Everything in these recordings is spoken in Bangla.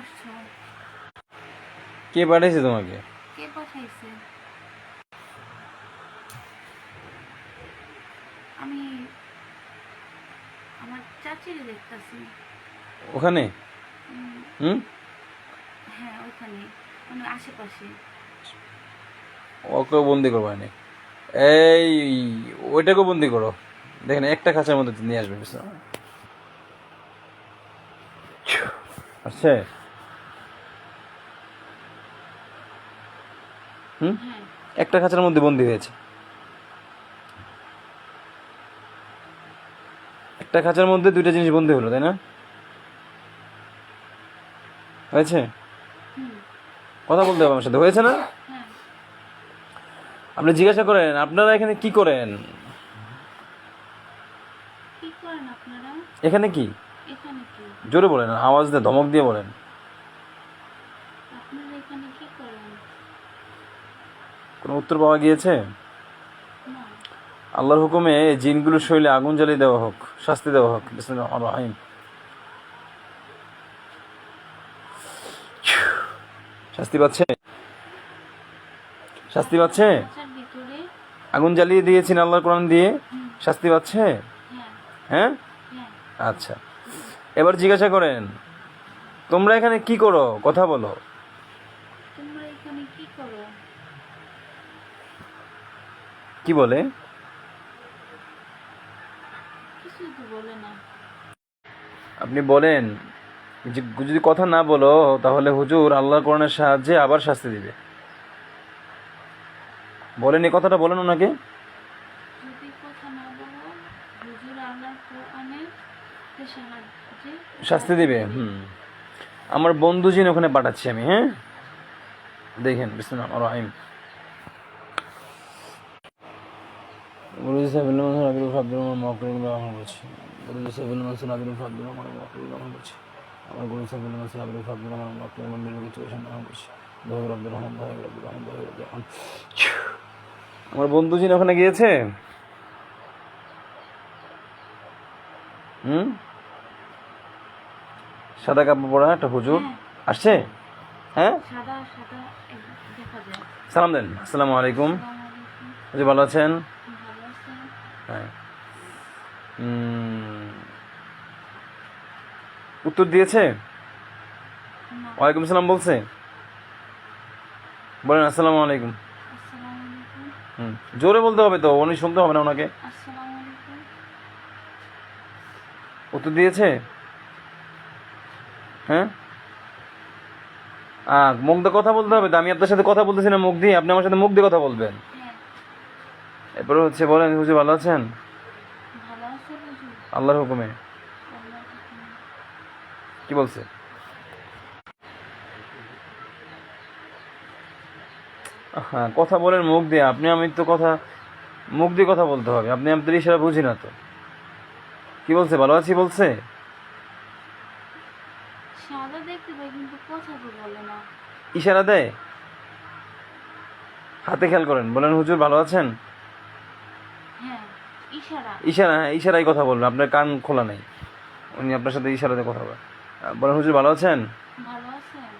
আসছো? কে পাঠাইছে তোমাকে? কে পাঠাইছে? আমি আমার চাচিরে দেখতাছি। ওখানে? হুম, হ্যাঁ ওইখানে, মানে আশেপাশে। ওকে বন্দি করবো না। এই ওইটাকে বন্দি করো। দেখেন একটা খাঁচার মধ্যে নিয়ে আসবে আসছে। হুম, হ্যাঁ একটা খাঁচার মধ্যে বন্দি হয়েছে। একটা খাঁচার মধ্যে দুইটা জিনিস বন্দি হলো, তাই না? হয়েছে? হুম কথা বলতে হবে আমার সাথে, হয়েছে না? হ্যাঁ। আপনি জিজ্ঞাসা করেন আপনারা এখানে কি করেন? কি করেন আপনারা এখানে কি? এখানে? কি জোরে বলেন, আওয়াজ দিয়ে ধমক দিয়ে বলেন। আপনারা এখানে কি করেন? কোনো উত্তর পাওয়া গিয়েছে? না। আল্লাহর হুকুমে এই জিনগুলোর শরীরে আগুন জ্বালিয়ে দেওয়া হোক, শাস্তি দেওয়া হোক। বিসমিল্লাহির রহমানির রহিম। শাস্তি পাচ্ছে? শাস্তি পাচ্ছে? খাঁচার ভিতরে? আগুন জ্বালিয়ে দিয়েছেন আল্লাহর কোরআন দিয়ে, শাস্তি পাচ্ছে? হ্যাঁ হ্যাঁ, হ্যাঁ। আচ্ছা। এবার জিজ্ঞাসা করেন তোমরা এখানে কি করো, কথা বলো। তোমরা এখানে কি করো? কি বলে? কিছুই তো বলে না। আপনি বলেন যে যদি কথা না বলো তাহলে হুজুর আল্লাহর কোরআনের সাহায্যে আবার শাস্তি দিবে। বলেন, এই কথাটা বলেন ওনাকে। যদি কথা না বলো, হুজুর আল্লাহর কোরআনের সাহায্যে শাস্তি দিবে। আমার বন্ধু জিন ওখানে পাঠাচ্ছি আমি। হ্যাঁ, দেখেন বিসমিল্লাহির রহিম। আমার বন্ধু জিন ওখানে গিয়েছে। সাদা কাপড় পরা একটা হুজুর আসছে। হ্যাঁ, সাদা সাদা দেখা যায়। সালাম দেন। আসসালামু আলাইকুম। আসসালামু আলাইকুম। হুজুর ভালো আছেন? ভালো আছেন? হ্যাঁ। উত্তর দিয়েছে? না। ওয়ালাইকুম সালাম বলছে? বলেন আসসালামু আলাইকুম। আসসালামু আলাইকুম। জোরে বলতে হবে তো, উনি শুনতে হবে না ওনাকে। আসসালামু আলাইকুম। উত্তর দিয়েছে? হ্যাঁ, মুখ দিয়ে কথা বলতে হবে তো। আমি আপনার সাথে কথা বলতেছি না মুখ দিয়ে, আপনি আমার সাথে মুখ দিয়ে কথা বলবেন। হ্যাঁ। এরপরে হচ্ছে বলেন হুজুর ভালো আছেন? ভালো আছে হুজুর? আল্লাহর হুকুমে। আল্লাহর হুকুমে। কি বলছে? হ্যাঁ, কথা বলেন মুখ দিয়ে। আপনি আমি তো কথা মুখ দিয়ে কথা বলতে হবে। আপনি আপনার ইশারা বুঝি না তো। কি বলছে? ভালো আছি বলছে? সাদা দেখতে পাই কিন্তু কথা তো বলে না। ইশারা দেয়? হাতে খেয়াল করেন, বলেন হুজুর ভালো আছেন। হ্যাঁ ইশারা। ইশারা, হ্যাঁ ইশারাই কথা বলবেন, আপনার কান খোলা নেই। উনি আপনার সাথে ইশারাতে কথা বলেন। বলেন হুজুর ভালো আছেন। ভালো আছেন?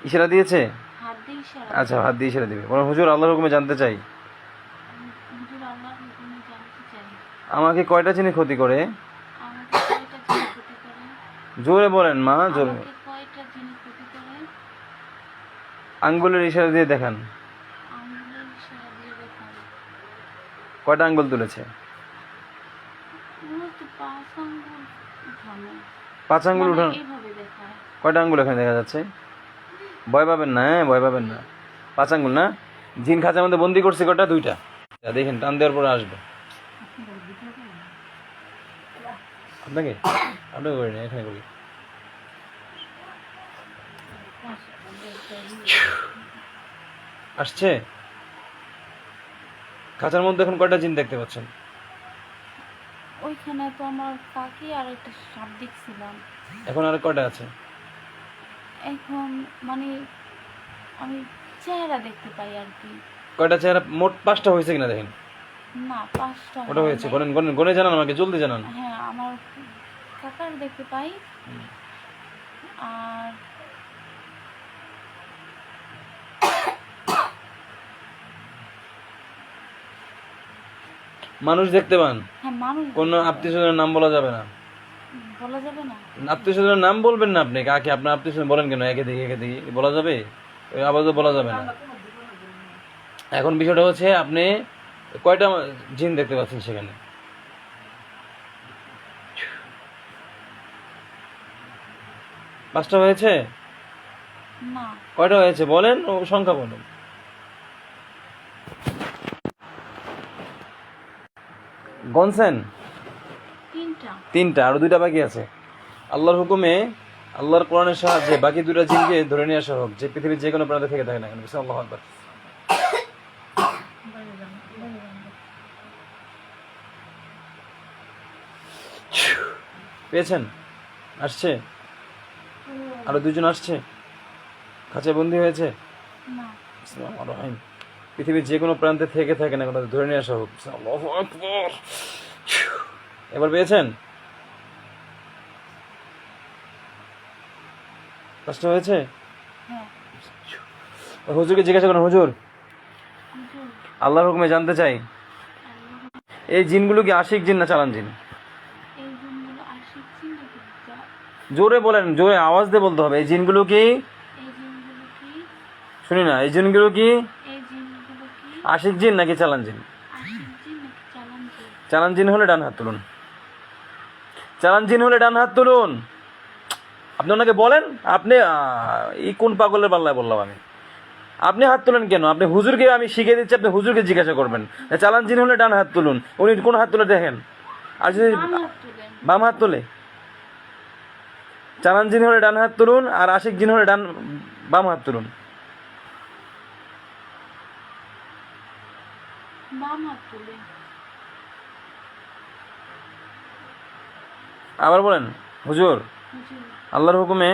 ইশারা দিয়েছে? হাত দিয়ে ইশারা। আচ্ছা, হাত দিয়ে ইশারা দিবে। বলেন হুজুর আল্লাহর হুকুমে জানতে চাই, হুজুর আল্লাহর হুকুমে জানতে চাই, আমাকে কয়টা জিনিস ক্ষতি করে? আমাকে কয়টা জিনিস ক্ষতি করে? জোরে বলেন মা, জোরে। আমাকে কয়টা জিনিস ক্ষতি করে? আঙ্গুলের ইশারা দিয়ে দেখান। আঙ্গুলের ইশারা দিয়ে দেখান। কয়টা আঙ্গুল তুলেছে? মূলত 5 আঙ্গুল উঠানো। 5 আঙ্গুল মানে উঠান। এইভাবে দেখায়। কয়টা আঙ্গুল এখানে দেখা যাচ্ছে? ভয় পাবেন না, হ্যাঁ ভয় পাবেন না। 5 আঙ্গুল না? জিন খাঁচার মধ্যে বন্দি করছে কয়টা? 2টা। দেখেন টান দেওয়ার পরে আসবে। আপনাকে আপনাকে করি না, এখানে করি। আসছে। খাঁচার মধ্যে এখন কয়টা জিন দেখতে পাচ্ছেন? ওইখানে তো আমার কাকি আর একটা সাপ দেখছিলাম। এখন আর কয়টা আছে? এখন মানে আমি চেহারা দেখতে পাই আর কি। কয়টা চেহারা? মোট 5টা হয়েছে কিনা দেখেন। না 5টা ওটা হয়েছে, গণেন গণেন, গণে জানান আমাকে, জলদি জানান। হ্যাঁ আমার কাকার দেখতে পাই। আর মানুষ দেখতে পান? হ্যাঁ মানুষ কোনো আত্মীয় স্বজনের নাম বলা যাবে না। বলা যাবে না। আত্মীয় স্বজনের নাম বলবেন না আপনি, কাকে আপনার আত্মীয় স্বজন বলেন কেন? একে দেখি বলা যাবে? ওই আপাতত বলা যাবে না। এখন বিষয়টা হচ্ছে আপনি কয়টা জিন দেখতে পাচ্ছেন সেখানে? পাঁচটা হয়েছে? না কয়টা হয়েছে বলেন, ও সংখ্যা বলেন। গনছেন? তিনটা। তিনটা, আরো দুইটা বাকি আছে। আল্লাহর হুকুমে, আল্লাহর কোরআনের সাহায্যে বাকি দুইটা জিনকে ধরে নিয়ে আসা হোক, যে পৃথিবীর যে কোনো প্রান্তে থেকে থাকে না কেন। আল্লাহু আকবার। পেয়েছেন? আসছে? আরো দুজন আসছে? কাছে বন্দি হয়েছে? না বিসমিল্লাহির রহমানির রহিম। পৃথিবীর যে কোনো প্রান্তে থেকে থাকে না কেন, ধরে নিয়ে আসা হোক। আল্লাহু আকবার। এবার পেয়েছেন? কষ্ট হয়েছে? হ্যাঁ হুজুরকে জিজ্ঞাসা করেন, হুজুর হুজুর, আল্লাহর হুকুমে জানতে চাই, আল্লাহ এই জিনগুলো কি আশিক জিন না চালান জিন? এই জিনগুলো আসিচ্ছি নাকি জোরে বলেন, জোরে আওয়াজ দিয়ে বলতে হবে। এই জিনগুলো কি, এই জিনগুলো কি শুনি না, এই জিনগুলো কি এই জিনগুলো কি আশিক জিন নাকি চালান জিন? আশিক জিন নাকি চালান জিন? চালান জিন হলে ডান হাত তুলুন। চালান জিন হলে ডান হাত তুলুন। আপনি ওনাকে বলেন, আপনি এই কোন পাগলের পাল্লায় বললাম আমি? আপনি হাত তুলেন কেন? আপনি হুজুরকে আমি শিখিয়ে দিচ্ছি, আপনি হুজুরকে জিজ্ঞাসা করবেন। চালান জিন হলে ডান হাত তুলুন। উনি কোন হাত তুলে দেখেন। আর যদি বাম হাত তুলেন। বাম হাত তোলে, চালান জিন হলে ডান হাত তুলুন, আর আশিক জিন হলে বাম হাত তুলুন। বাম হাত তুলেন। আবার বলেন, হুজুর হুজুর আল্লাহর হুকুমে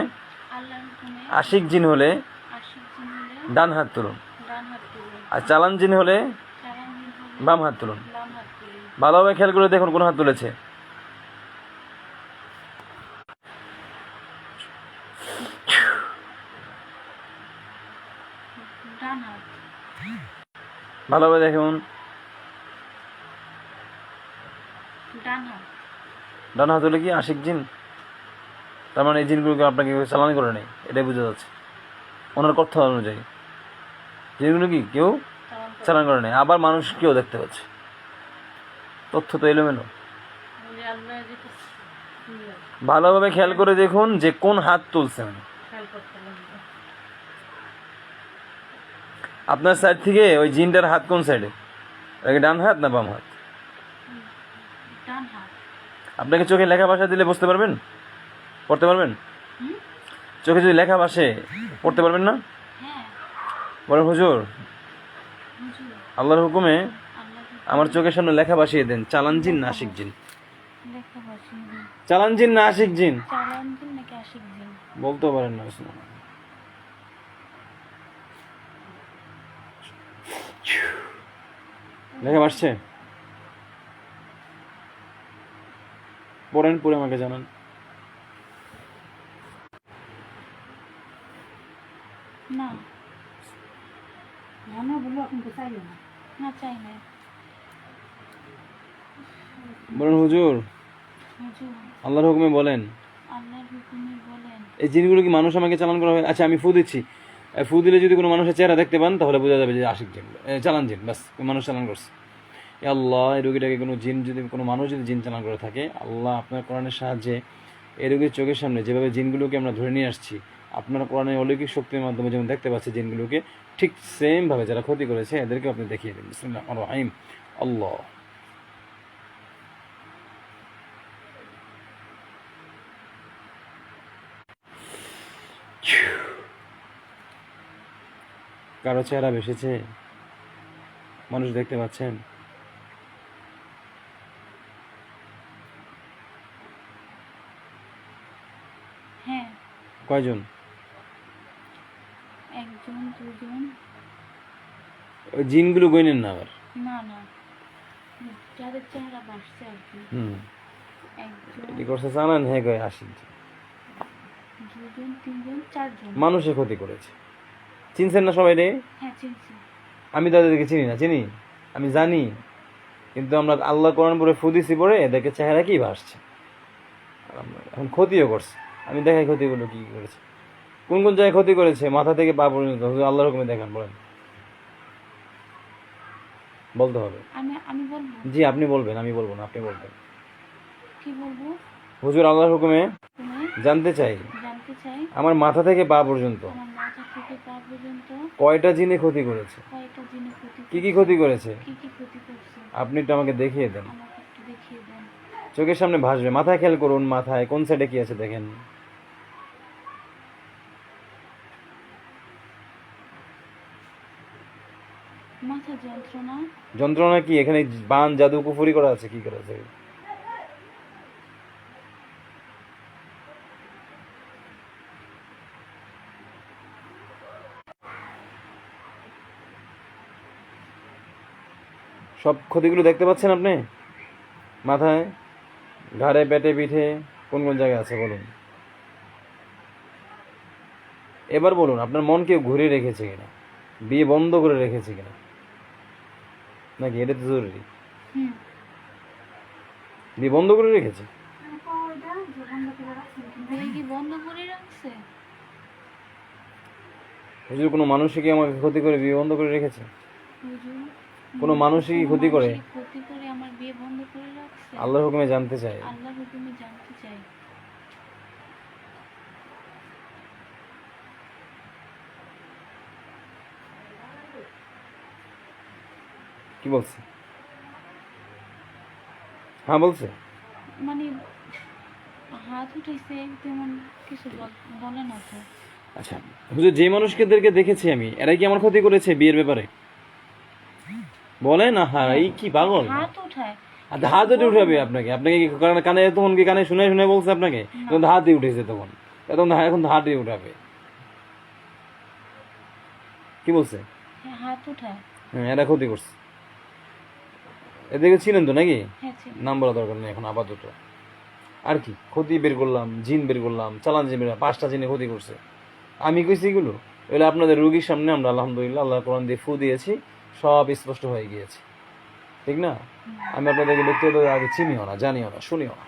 আল্লাহর হুকুমে আশিক জিন হলে আশিক জিন হলে ডান হাত তুলুন, ডান হাত তুলেন। আর চালান জিন হলে চালান জিন হলে বাম হাত তুলুন। বাম হাত তুলেন। ভালোভাবে খেয়াল করে দেখুন কোন হাত তুলেছে। ডান হাত। ভালোভাবে দেখুন। ডান হাত। ডান হাত হলে কি আশিক জিন? তার মানে এই জিনগুলোকে আপনাকে চালানি করে নেই, এটাই বোঝা যাচ্ছে ওনার কথা অনুযায়ী। জিনগুলো কি কেউ চালান করে। চালান করে নেই, আবার মানুষ কেউ দেখতে পাচ্ছে। তথ্য তো এলোমেলো। বলে আল্লাহ যেটা ভালোভাবে খেয়াল করে দেখুন যে কোন হাত তুলছেন। খেয়াল করতে লাগবে। আপনার সাইড থেকে ওই জিনটার হাত কোন সাইডে? ডান হাত না বাম হাত? ডান হাত। আপনাকে চোখে লেখা ভাষা দিলে বুঝতে পারবেন, পড়তে পারবেন? হুম? চোখে যদি লেখা ভাসে পড়তে পারবেন না? হ্যাঁ বলেন, হুজুর হুজুর আল্লাহর হুকুমে আল্লাহ আমার চোখের সামনে লেখা ভাসিয়ে দেন, চালান জিন না আশিক জিন? লেখা বসিয়ে দিন। চালান জিন না আশিক জিন? চালান জিন নাকি আশিক জিন? বলতেও পারেন না। লেখা ভাসছে? পড়েন, পড়ে আমাকে জানান। না জানো বলো এখন তো চাইলে না। না চাই না। বলেন, হুজুর হুজুর আল্লাহর হুকুমে বলেন, আল্লাহর হুকুমে বলেন এই জিনগুলো কি মানুষ আমাকে চালান করা হয়? আচ্ছা আমি ফু দিচ্ছি, ফু দিলে যদি কোনো মানুষের চেহারা দেখতে পান তাহলে বোঝা যাবে যে আশিক জিন, চালান জিন, বাস মানুষ চালান করছে। এ আল্লাহ, এই রোগীটাকে কোনো জিন যদি, কোনো মানুষ যদি জিন চালান করে থাকে, আল্লাহ আপনার কোরআনের সাহায্যে এই রোগীর চোখের সামনে যেভাবে জিনগুলোকে আমরা ধরে নিয়ে আসছি, আপনার কোরআনের অলৌকিক শক্তির মাধ্যমে যেমন দেখতে পাচ্ছি জিনগুলোকে, ঠিক সেমভাবে যারা ক্ষতি করেছে এদেরকে আপনি দেখিয়ে দিন। বিসমিল্লাহির রহমানির রহিম। আল্লাহ কারো চেহারা ভেসেছে? মানুষ দেখতে পাচ্ছেন? হ্যাঁ কয়জন? একজন দুজন। ওই জিনগুলো গইনেন না আবার। না না যাদের চেহারা বাসছে আর কি। একজন এটি করছে জানান, হ্যাঁ গয় আশিক জিন। দুজন তিনজন চারজন। মানুষের ক্ষতি করেছে। চিনছেন না সবাই রে? হ্যাঁ চিনছি। আমি তাদেরকে চিনি না? চিনি, আমি জানি। কিন্তু আমরা আল্লাহ কোরআন পরে ফু দিছি পরে এদেরকে চেহারা কি ভাসছে, আর এখন ক্ষতিও করছে। আমি দেখাই ক্ষতিগুলো কি করেছে, কোন কোন জায়গায় ক্ষতি করেছে, মাথা থেকে পা পর্যন্ত। আল্লাহর হুকুমে দেখান, বলেন, বলতে হবে। আমি আমি বলবো? জি আপনি বলবেন, আমি বলবো না, আপনি বলবেন। কি বলবো? হুজুর আল্লাহর হুকুমে তুমি জানতে চাই জানতে চাই আমার মাথা থেকে পা পর্যন্ত আমার মাথা থেকে পা পর্যন্ত কয়টা জিনে ক্ষতি করেছে, কয়টা জিনিস ক্ষতি কি কি ক্ষতি করেছে, কি কি ক্ষতি করছে আপনি একটু আমাকে দেখিয়ে দেন। আমাকে একটু দেখিয়ে দেন। চোখের সামনে ভাসবে, মাথায় খেয়াল করুন, মাথায় কোন সাইডে কি আছে দেখেন। মাথা যন্ত্রণা। যন্ত্রণা কি এখানে বান জাদু কুফুরি করা আছে, কি করা আছে? সব ক্ষতিগুলো দেখতে পাচ্ছেন আপনি? মাথায়, ঘাড়ে, পেটে, পিঠে, কোন কোন জায়গায় আছে বলুন। এবার বলুন আপনার মন কেউ ঘুরে রেখেছে কিনা, বিয়ে বন্ধ করে রেখেছে কিনা, নাকি এটা তো জরুরি? হুম। বিয়ে বন্ধ করে রেখেছে? বিয়ে কি বন্ধ করে রাখছে? হুজুর কোনো মানুষই কি আমাকে ক্ষতি করে বিয়ে বন্ধ করে রেখেছে? হুজুর, কোনো মানুষই কোনো ক্ষতি করে? মানুষই ক্ষতি করে আমার বিয়ে বন্ধ করে রাখছে? আল্লাহর হুকুমে জানতে চাই। আল্লাহর হুকুমে জানতে চাই। কি বলছে? হ্যাঁ বলছে। মানে হাত উঠেছে, তেমন কিছু বলে না তো। আচ্ছা হুজুর, যে মানুষদেরকে দেখেছি আমি, এরাই কি আমার ক্ষতি করেছে বিয়ের ব্যাপারে? বলে না, হ্যাঁ এই কি পাগল? হাত উঠায়। আচ্ছা হাত উঠে উঠাবে আপনাকে? আপনাকে কি কানে, তখন কি কানে শুনে শুনে বলছে আপনাকে? তখন তো হাত দিয়ে উঠেছে, তখন এখন তো হাত দিয়ে উঠাবে। কি বলছে? হ্যাঁ, হাত উঠায়। হ্যাঁ এরা ক্ষতি করছে। এদেরকে ছিলেন তো নাকি? হ্যাঁ, ছিল। নাম বলা দরকার নেই এখন আপাতত। আর কি ক্ষতি বের করলাম, জিন বের করলাম, চালান জিন বের, 5টা জিনে ক্ষতি করছে। আমি কইছি এগুলো? এগুলো আপনাদের রোগীর সামনে আমরা আলহামদুলিল্লাহ আল্লাহ কোরআন দিয়ে ফু দিয়েছি, সব স্পষ্ট হয়ে গিয়েছে, ঠিক না? আমি আপনাদেরকে ব্যক্তিগত আগে চিনিও না, জানিও না, শুনিও না।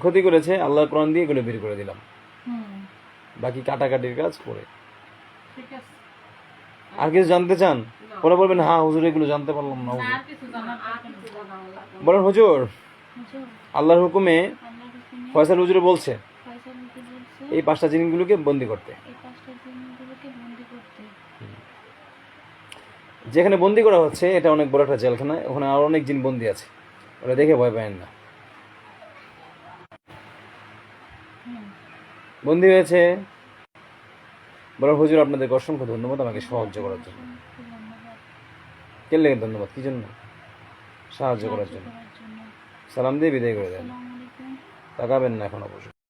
ক্ষতি করেছে, আল্লাহ কোরআন দিয়ে এগুলো বের করে দিলাম। বাকি কাটাকাটির কাজ করে। আর কিছু জানতে চান? পরে বলবেন হ্যাঁ হুজুর এগুলো জানতে পারলাম না। বলেন হুজুর, হুজুর, আল্লাহর হুকুমে আল্লাহর হুকুমে ফয়সাল হুজুর বলছে ফয়সাল হুজুর বলছে এই 5টা জিনগুলোকে বন্দি করতে। এই 5টা জিনিসগুলোকে বন্দি করতে। যেখানে বন্দি করা হচ্ছে এটা অনেক বড় একটা জেলখানা, ওখানে আরো অনেক জিন বন্দি আছে, ওরা দেখে ভয় পায় না। বন্দি হয়েছে। বড় হুজুর আপনাদেরকে অসংখ্য ধন্যবাদ আমাকে সাহায্য করার জন্য। ধন্যবাদ। কে লেগে ধন্যবাদ, কি জন্য? সাহায্য করার জন্য। করার জন্য। সালাম দিয়ে বিদায় করে দেন। আসসালামু আলাইকুম। তাকাবেন না এখন অবশ্য।